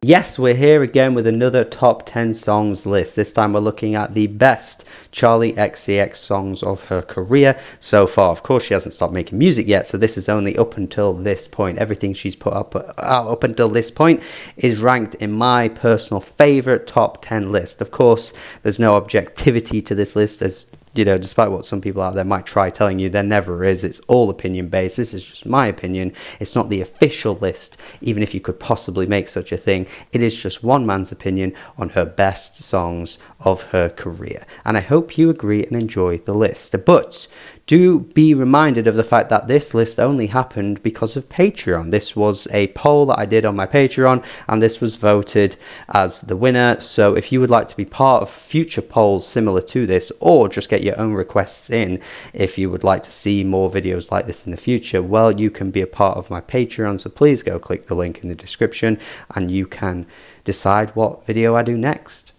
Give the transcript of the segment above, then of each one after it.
Yes, we're here again with another top 10 songs list. This time we're looking at the best Charli XCX songs of her career so far. Of course, she hasn't stopped making music yet, so this is only up until this point. Everything she's put up until this point is ranked in my personal favorite top 10 list. Of course, there's no objectivity to this list, as you know, despite what some people out there might try telling you, there never is. It's all opinion based. This is just my opinion. It's not the official list, even if you could possibly make such a thing. It is just one man's opinion on her best songs of her career. And I hope you agree and enjoy the list. But do be reminded of the fact that this list only happened because of Patreon. This was a poll that I did on my Patreon, and this was voted as the winner. So if you would like to be part of future polls similar to this, or just get your own requests in if you would like to see more videos like this in the future, well, you can be a part of my Patreon. So please go click the link in the description and you can decide what video I do next.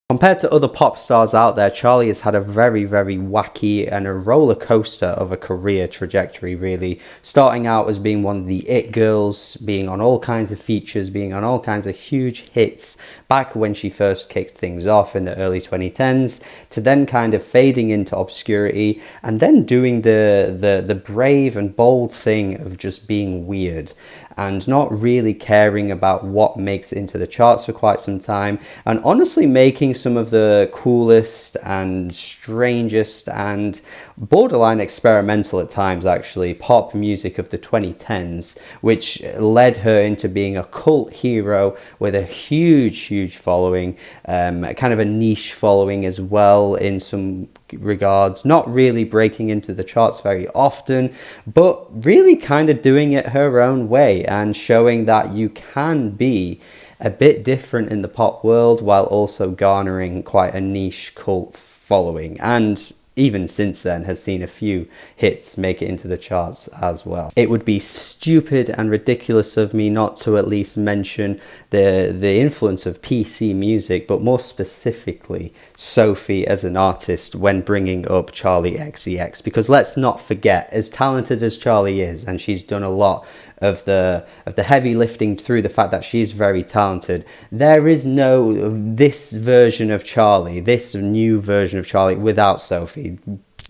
Compared to other pop stars out there, Charli has had a very, very wacky and a roller coaster of a career trajectory, really. Starting out as being one of the it girls, being on all kinds of features, being on all kinds of huge hits back when she first kicked things off in the early 2010s, to then kind of fading into obscurity, and then doing the brave and bold thing of just being weird and not really caring about what makes it into the charts for quite some time, and honestly making some of the coolest and strangest and borderline experimental at times, actually, pop music of the 2010s, which led her into being a cult hero with a huge following, kind of a niche following as well in some regards, not really breaking into the charts very often, but really kind of doing it her own way and showing that you can be a bit different in the pop world while also garnering quite a niche cult following, and even since then has seen a few hits make it into the charts as well. It would be stupid and ridiculous of me not to at least mention the influence of PC music, but more specifically Sophie as an artist when bringing up Charli XCX, because let's not forget, as talented as Charli is, and she's done a lot of the heavy lifting through the fact that she's very talented, there is no this version of Charli, this new version of Charli without Sophie.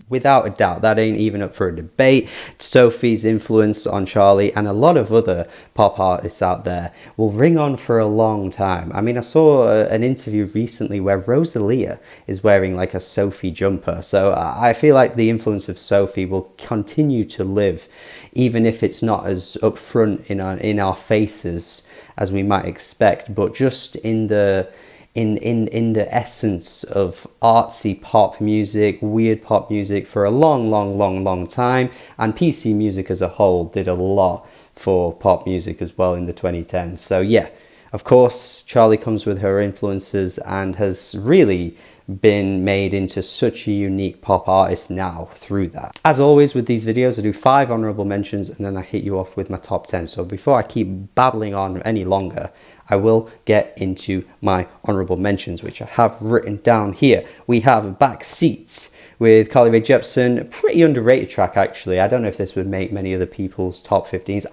Without a doubt, that ain't even up for a debate. Sophie's influence on Charli and a lot of other pop artists out there will ring on for a long time. I mean, I saw an interview recently where Rosalia is wearing like a Sophie jumper. So I feel like the influence of Sophie will continue to live, even if it's not as upfront in our faces as we might expect, but just in the essence of artsy pop music, weird pop music for a long time. And PC music as a whole did a lot for pop music as well in the 2010s. So yeah, of course, Charli comes with her influences and has really been made into such a unique pop artist now through that. As always with these videos, I do 5 honorable mentions and then I hit you off with my top 10. So before I keep babbling on any longer, I will get into my honorable mentions, which I have written down here. We have Backseat with Carly Rae Jepsen, pretty underrated track actually. I don't know if this would make many other people's top 15s.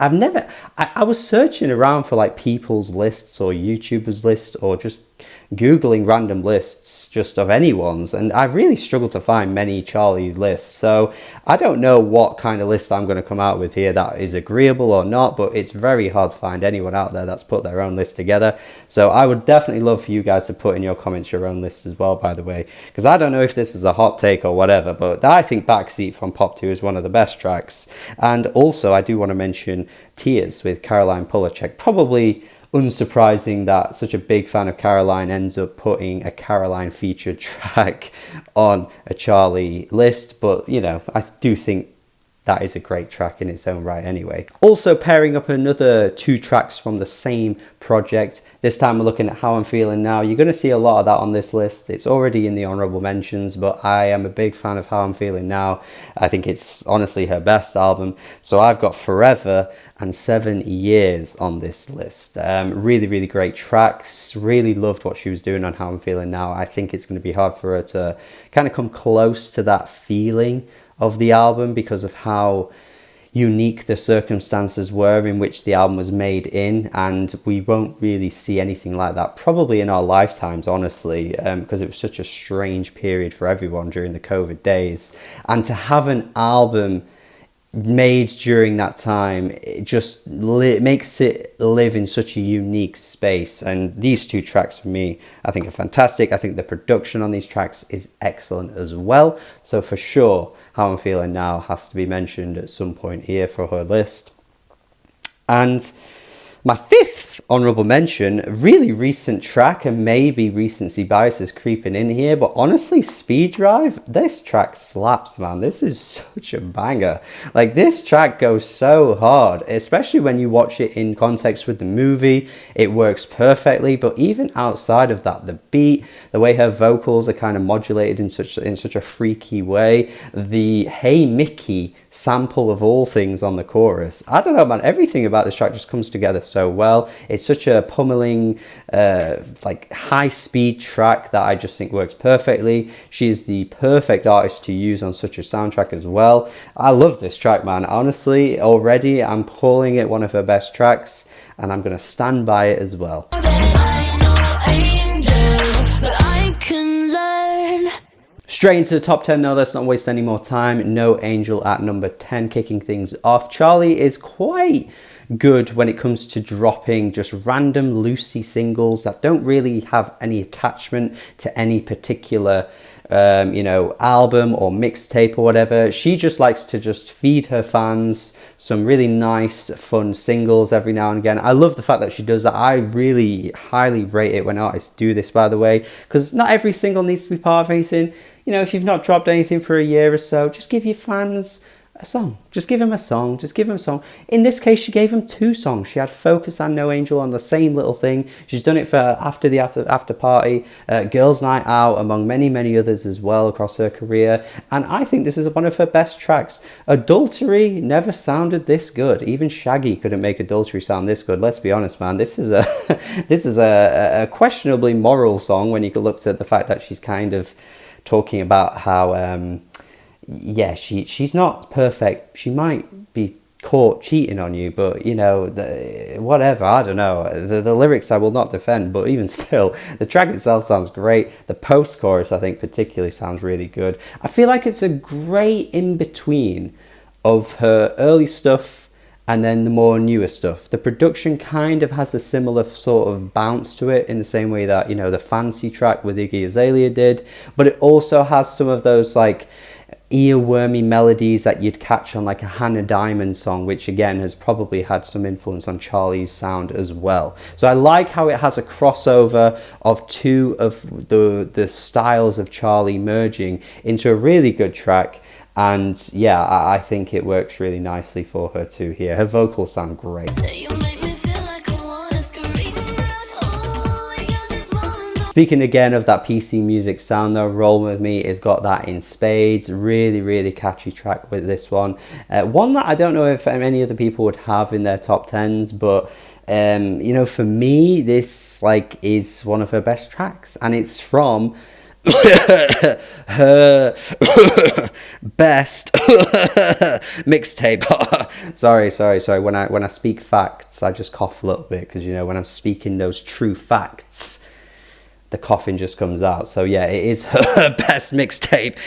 I was searching around for like people's lists or YouTubers lists or just Googling random lists just of anyone's, and I've really struggled to find many Charli lists, so I don't know what kind of list I'm going to come out with here that is agreeable or not, but it's very hard to find anyone out there that's put their own list together. So I would definitely love for you guys to put in your comments your own list as well, by the way, because I don't know if this is a hot take or whatever, but I think Backseat from Pop 2 is one of the best tracks. And also I do want to mention Tears with Caroline Polachek. Probably unsurprising that such a big fan of Caroline ends up putting a Caroline featured track on a Charli list, but you know, I do think that is a great track in its own right anyway. Also pairing up another 2 tracks from the same project. This time we're looking at How I'm Feeling Now. You're going to see a lot of that on this list. It's already in the honorable mentions, but I am a big fan of How I'm Feeling Now. I think it's honestly her best album. So I've got Forever and 7 Years on this list. Really great tracks. Really loved what she was doing on How I'm Feeling Now. I think it's going to be hard for her to kind of come close to that feeling of the album because of how unique the circumstances were in which the album was made in, and we won't really see anything like that probably in our lifetimes, honestly, because it was such a strange period for everyone during the COVID days. And to have an album made during that time, it just makes it live in such a unique space. And these two tracks for me, I think, are fantastic. I think the production on these tracks is excellent as well. So for sure, How I'm Feeling Now has to be mentioned at some point here for her list. And my fifth honourable mention, really recent track, and maybe recency bias is creeping in here, but honestly, Speed Drive, this track slaps, man. This is such a banger. Like, this track goes so hard, especially when you watch it in context with the movie. It works perfectly, but even outside of that, the beat, the way her vocals are kind of modulated in such a freaky way, the Hey Mickey sample of all things on the chorus. I don't know, man, everything about this track just comes together so well. It's such a pummeling, like high speed track that I just think works perfectly. She is the perfect artist to use on such a soundtrack as well. I love this track, man. Honestly, already I'm calling it one of her best tracks, and I'm going to stand by it as well. Straight into the top 10 now, let's not waste any more time. No Angel at number 10, kicking things off. Charli is quite good when it comes to dropping just random loosey singles that don't really have any attachment to any particular album or mixtape or whatever. She just likes to just feed her fans some really nice, fun singles every now and again. I love the fact that she does that. I really highly rate it when artists do this, by the way, because not every single needs to be part of anything. You know, if you've not dropped anything for a year or so, just give your fans a song. Just give him a song. Just give him a song. In this case, she gave him 2 songs. She had Focus and No Angel on the same little thing. She's done it for after the after party, Girls Night Out, among many, many others as well across her career. And I think this is one of her best tracks. Adultery never sounded this good. Even Shaggy couldn't make Adultery sound this good. Let's be honest, man. This is a questionably moral song when you look at the fact that she's kind of talking about how she's not perfect. She might be caught cheating on you, but whatever, I don't know. The lyrics I will not defend, but even still, the track itself sounds great. The post-chorus, I think, particularly sounds really good. I feel like it's a great in-between of her early stuff and then the more newer stuff. The production kind of has a similar sort of bounce to it in the same way that, the Fancy track with Iggy Azalea did, but it also has some of those like earwormy melodies that you'd catch on like a Hannah Diamond song, which again has probably had some influence on Charli's sound as well. So I like how it has a crossover of 2 of the styles of Charli merging into a really good track. And yeah, I think it works really nicely for her too here. Her vocals sound great. Speaking again of that PC music sound though, Roll With Me has got that in spades. Really, really catchy track with this one. One that I don't know if any other people would have in their top 10s, but for me, this is one of her best tracks, and it's from her best mixtape. sorry. When I speak facts, I just cough a little bit because when I'm speaking those true facts, the coughing just comes out. So yeah, it is her best mixtape.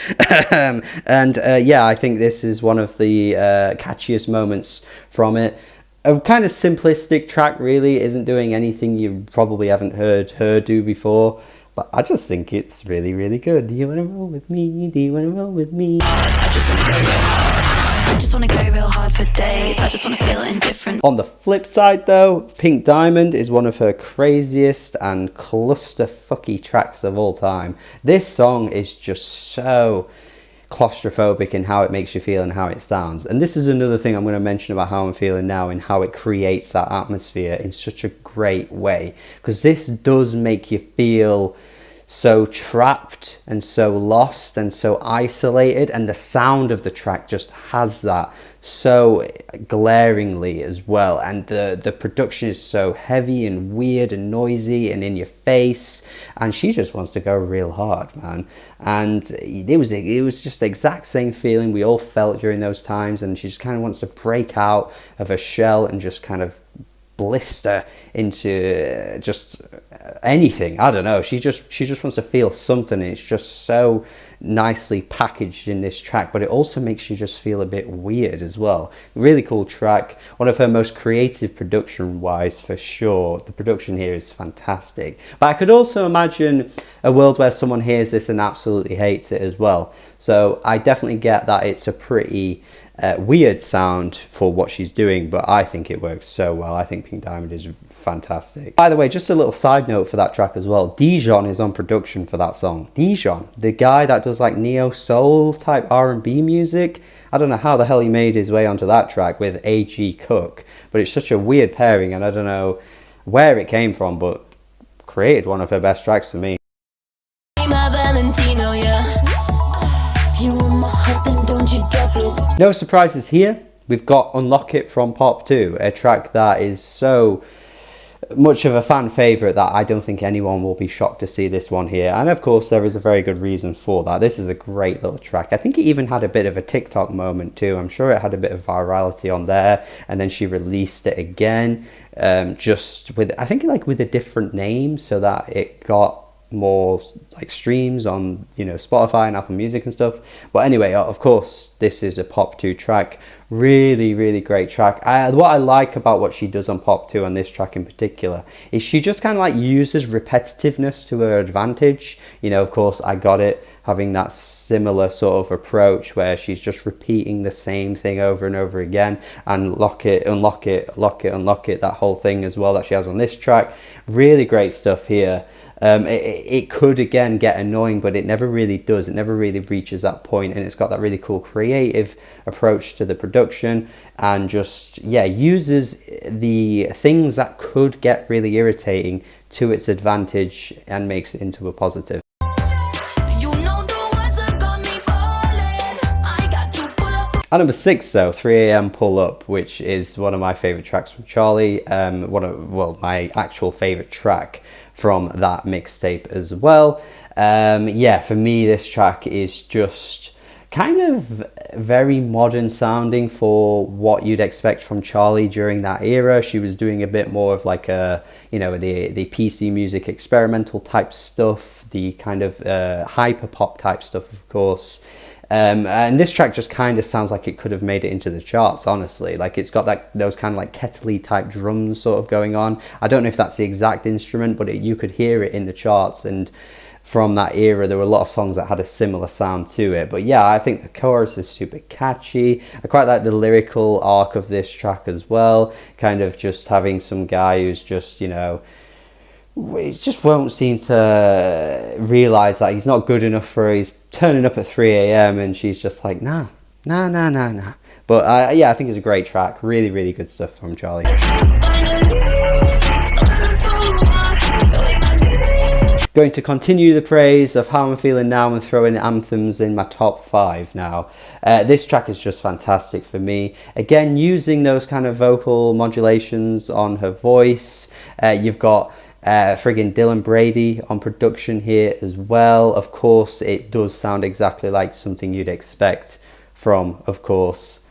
I think this is one of the catchiest moments from it. A kind of simplistic track, really. Isn't doing anything you probably haven't heard her do before. But I just think it's really, really good. Do you want to roll with me? Do you want to roll with me? I just want to go real hard. I just want to go real hard for days. I just want to feel indifferent. On the flip side, though, Pink Diamond is one of her craziest and clusterfucky tracks of all time. This song is just so claustrophobic in how it makes you feel and how it sounds. And this is another thing I'm going to mention about How I'm Feeling Now and how it creates that atmosphere in such a great way, because this does make you feel so trapped and so lost and so isolated, and the sound of the track just has that so glaringly as well, and the production is so heavy and weird and noisy and in your face, and she just wants to go real hard, man. And it was just the exact same feeling we all felt during those times, and she just kind of wants to break out of her shell and just kind of blister into just anything. I don't know, she just wants to feel something, and it's just so nicely packaged in this track, but it also makes you just feel a bit weird as well. Really cool track, one of her most creative production wise for sure. The production here is fantastic, but I could also imagine a world where someone hears this and absolutely hates it as well. So I definitely get that it's a pretty weird sound for what she's doing, but I think it works so well. I think Pink Diamond is fantastic. By the way, just a little side note for that track as well, Dijon is on production for that song. Dijon, the guy that does like neo soul type R&B music, I don't know how the hell he made his way onto that track with A.G. Cook, but it's such a weird pairing, and I don't know where it came from, but created one of her best tracks for me. No surprises here. We've got Unlock It from Pop 2, a track that is so much of a fan favourite that I don't think anyone will be shocked to see this one here. And of course, there is a very good reason for that. This is a great little track. I think it even had a bit of a TikTok moment too. I'm sure it had a bit of virality on there. And then she released it again, just with, I think like with a different name, so that it got more like streams on, you know, Spotify and Apple Music and stuff. But anyway, of course, this is a Pop 2 track. Really great track. What I like about what she does on Pop 2 on this track in particular is she just kind of like uses repetitiveness to her advantage. You know, of course, I Got It having that similar sort of approach where she's just repeating the same thing over and over again, and Lock It, Unlock It, Lock It, Unlock It, that whole thing as well that she has on this track. Really great stuff here. It could again get annoying, but it never really does. It never really reaches that point, and it's got that really cool creative approach to the production, and just, yeah, uses the things that could get really irritating to its advantage and makes it into a positive. At number 6 though, 3am Pull Up, which is one of my favourite tracks from Charli, my actual favourite track from that mixtape as well. Yeah, for me this track is just kind of very modern sounding for what you'd expect from Charli during that era. She was doing a bit more of like a, you know, the PC music experimental type stuff, the kind of hyper pop type stuff, of course. And this track just kind of sounds like it could have made it into the charts, honestly. Like, it's got that, those kind of like kettle-y type drums sort of going on. I don't know if that's the exact instrument, but you could hear it in the charts, and from that era there were a lot of songs that had a similar sound to it. But yeah, I think the chorus is super catchy. I quite like the lyrical arc of this track as well, kind of just having some guy who's just, you know, he just won't seem to realise that he's not good enough for her. He's turning up at 3am and she's just like, nah. But yeah, I think it's a great track. Really good stuff from Charli. Going to continue the praise of how I'm feeling now and throwing Anthems in my top 5 now. This track is just fantastic for me. Again, using those kind of vocal modulations on her voice. You've got friggin' Dylan Brady on production here as well. Of course, it does sound exactly like something you'd expect from, of course,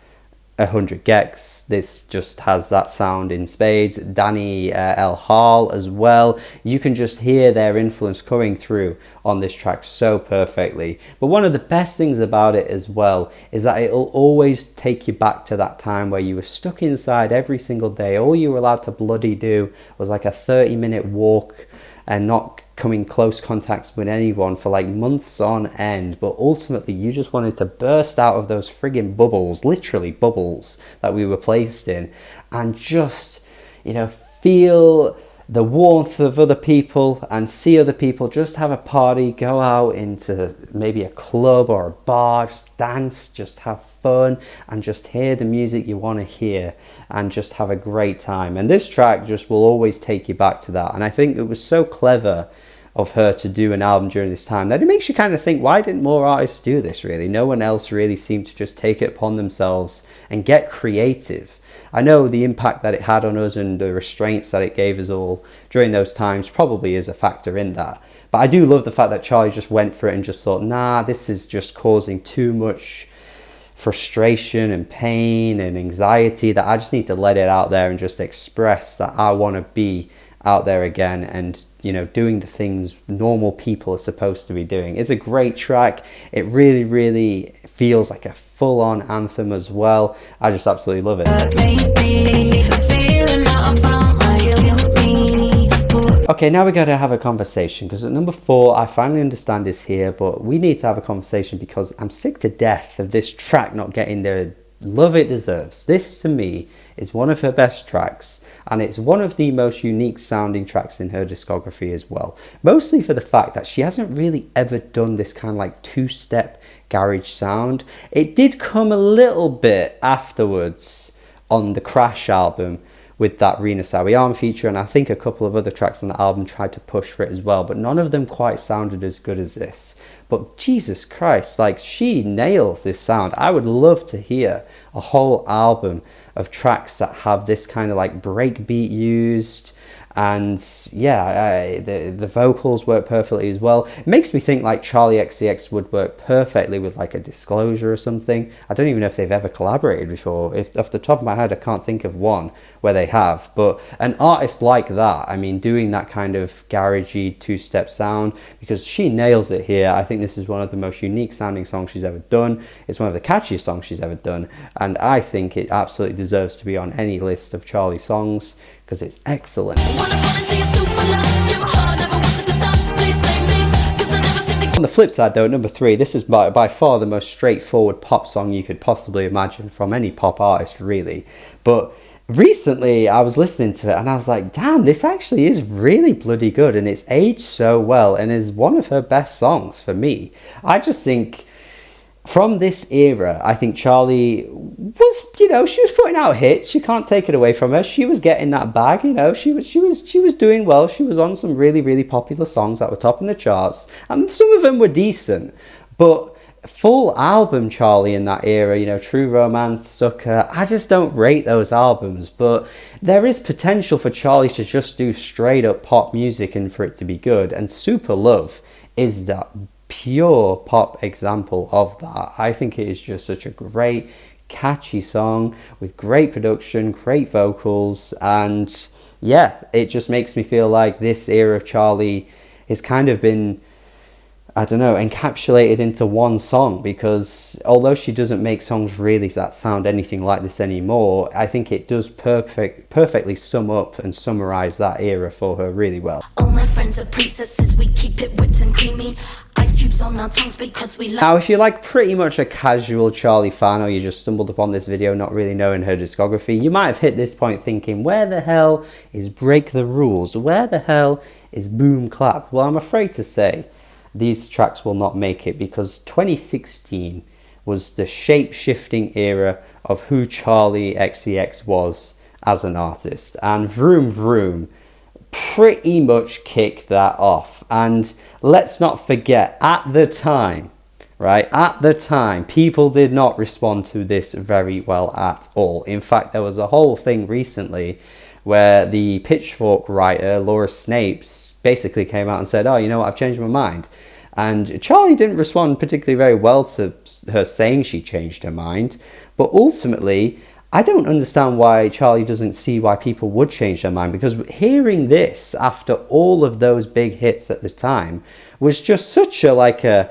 100 Gex. This just has that sound in spades. Danny L. Hall as well. You can just hear their influence coming through on this track so perfectly. But one of the best things about it as well is that it'll always take you back to that time where you were stuck inside every single day. All you were allowed to bloody do was like a 30-minute walk and not come in close contacts with anyone for like months on end, but ultimately you just wanted to burst out of those friggin' bubbles, literally bubbles that we were placed in, and just, you know, feel the warmth of other people and see other people, just have a party, go out into maybe a club or a bar, just dance, just have fun, and just hear the music you want to hear and just have a great time. And this track just will always take you back to that. And I think it was so clever of her to do an album during this time, that it makes you kind of think, why didn't more artists do this really? No one else really seemed to just take it upon themselves and get creative. I know the impact that it had on us and the restraints that it gave us all during those times probably is a factor in that. But I do love the fact that Charli just went for it and just thought, nah, this is just causing too much frustration and pain and anxiety, that I just need to let it out there and just express that I want to be out there again and, you know, doing the things normal people are supposed to be doing. It's a great track. It really, really feels like a full-on anthem as well. I just absolutely love it. Okay, now we got to have a conversation, because at number 4, I finally understand is here, but we need to have a conversation because I'm sick to death of this track not getting the love it deserves. This, to me, is one of her best tracks, and it's one of the most unique sounding tracks in her discography as well. Mostly for the fact that she hasn't really ever done this kind of like two-step garage sound. It did come a little bit afterwards on the Crash album, with that Rina Sawayama feature, and I think a couple of other tracks on the album tried to push for it as well, but none of them quite sounded as good as this. But Jesus Christ, like, she nails this sound. I would love to hear a whole album of tracks that have this kind of like breakbeat used, and yeah, the vocals work perfectly as well. It makes me think like Charli XCX would work perfectly with like a Disclosure or something. I don't even know if they've ever collaborated before. If off the top of my head, I can't think of one where they have. But an artist like that, I mean, doing that kind of garagey two-step sound, because she nails it here. I think this is one of the most unique sounding songs she's ever done. It's one of the catchiest songs she's ever done, and I think it absolutely deserves to be on any list of Charli songs, because it's excellent. On the flip side though, at number 3, this is by far the most straightforward pop song you could possibly imagine from any pop artist, really. But recently I was listening to it and I was like, damn, this actually is really bloody good, and it's aged so well and is one of her best songs for me. I just think from this era, I think Charli was, you know, she was putting out hits. You can't take it away from her. She was getting that bag, you know. She was doing well. She was on some really, really popular songs that were topping the charts, and some of them were decent. But full album Charli in that era, you know, True Romance, Sucker, I just don't rate those albums. But there is potential for Charli to just do straight up pop music and for it to be good. And SuperLove is that pure pop example of that. I think it is just such a great, catchy song with great production, great vocals, and yeah, it just makes me feel like this era of Charli has kind of been, I don't know, encapsulated into one song, because although she doesn't make songs really that sound anything like this anymore, I think it does perfectly sum up and summarize that era for her really well. All my friends are princesses, we keep it whipped and creamy. Ice cubes on our tongues because we love. Now, if you're like pretty much a casual Charli fan, or you just stumbled upon this video not really knowing her discography, you might have hit this point thinking, where the hell is Break the Rules? Where the hell is Boom Clap? Well, I'm afraid to say these tracks will not make it, because 2016 was the shape-shifting era of who Charli XCX was as an artist, and Vroom Vroom pretty much kicked that off. And let's not forget, at the time, people did not respond to this very well at all. In fact, there was a whole thing recently where the Pitchfork writer Laura Snapes basically came out and said, oh, you know what, I've changed my mind. And Charli didn't respond particularly very well to her saying she changed her mind. But ultimately, I don't understand why Charli doesn't see why people would change their mind, because hearing this after all of those big hits at the time was just such a, like a,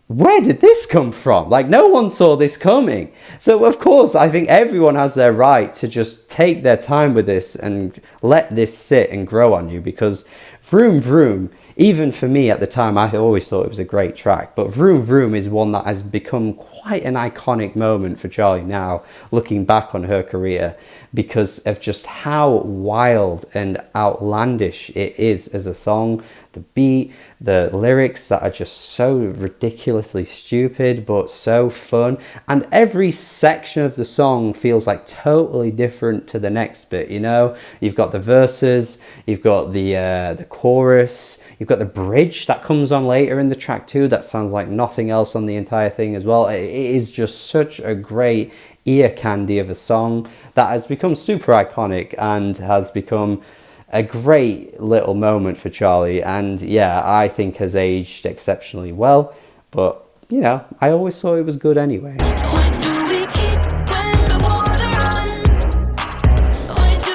where did this come from? Like, no one saw this coming. So, of course, I think everyone has their right to just take their time with this and let this sit and grow on you, because Vroom Vroom, even for me at the time, I always thought it was a great track. But Vroom Vroom is one that has become quite an iconic moment for Charli now, looking back on her career, because of just how wild and outlandish it is as a song. the beat, the lyrics that are just so ridiculously stupid but so fun, and every section of the song feels like totally different to the next bit. You know, you've got the verses, you've got the chorus, you've got the bridge that comes on later in the track too, that sounds like nothing else on the entire thing as well. It is just such a great ear candy of a song that has become super iconic and has become a great little moment for Charli, and yeah, I think has aged exceptionally well. But you know, I always thought it was good anyway.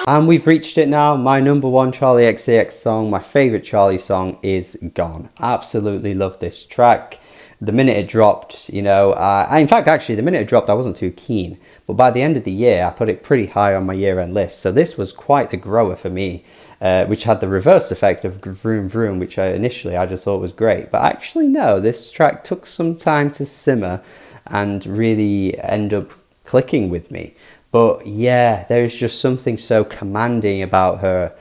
And we've reached it now. My number one Charli XCX song, my favorite Charli song, is Gone. Absolutely love this track. The minute it dropped, you know, in fact, actually, the minute it dropped, I wasn't too keen. But by the end of the year, I put it pretty high on my year-end list. So this was quite the grower for me, which had the reverse effect of Vroom Vroom, which initially I just thought was great. But actually, no, this track took some time to simmer and really end up clicking with me. But yeah, there's just something so commanding about her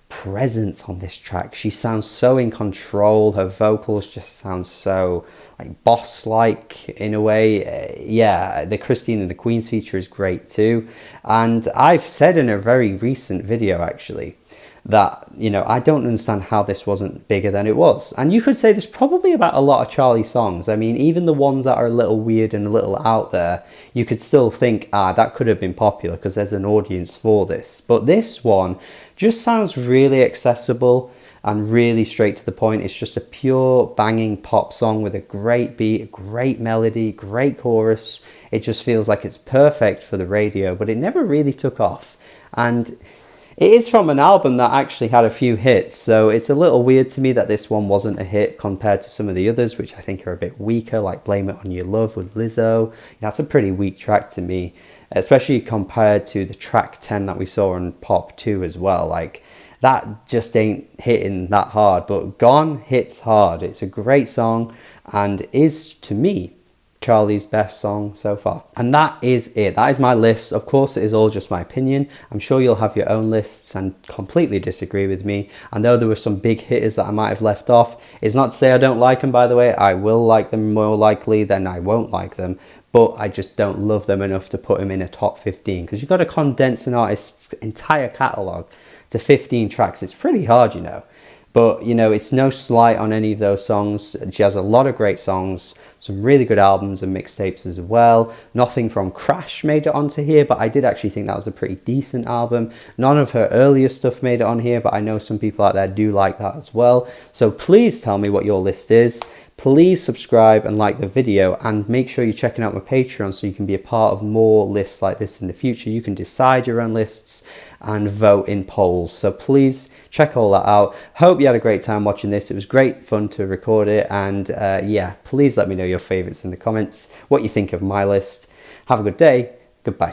presence on this track. She sounds so in control. Her vocals just sound so like boss-like in a way. Yeah, the Christine and the Queens feature is great too. And I've said in a very recent video actually that, you know, I don't understand how this wasn't bigger than it was. And you could say this probably about a lot of Charli songs. I mean, even the ones that are a little weird and a little out there, you could still think, that could have been popular because there's an audience for this. But this one just sounds really accessible and really straight to the point. It's just a pure banging pop song with a great beat, a great melody, great chorus. It just feels like it's perfect for the radio, but it never really took off. And it is from an album that actually had a few hits, so it's a little weird to me that this one wasn't a hit compared to some of the others, which I think are a bit weaker, like Blame It On Your Love with Lizzo. That's a pretty weak track to me, especially compared to the track 10 that we saw on Pop 2 as well. Like, that just ain't hitting that hard, but Gone hits hard. It's a great song and is, to me, Charli's best song so far. And that is it. That is my list. Of course, it is all just my opinion. I'm sure you'll have your own lists and completely disagree with me. And though there were some big hitters that I might have left off, it's not to say I don't like them, by the way. I will like them more likely than I won't like them. But I just don't love them enough to put them in a top 15. Because you've got to condense an artist's entire catalogue to 15 tracks. It's pretty hard, you know. But, you know, it's no slight on any of those songs. She has a lot of great songs, some really good albums and mixtapes as well. Nothing from Crash made it onto here, but I did actually think that was a pretty decent album. None of her earlier stuff made it on here, but I know some people out there do like that as well. So please tell me what your list is. Please subscribe and like the video, and make sure you're checking out my Patreon so you can be a part of more lists like this in the future. You can decide your own lists and vote in polls. So please check all that out. Hope you had a great time watching this. It was great fun to record it. And yeah, please let me know your favorites in the comments, what you think of my list. Have a good day. Goodbye.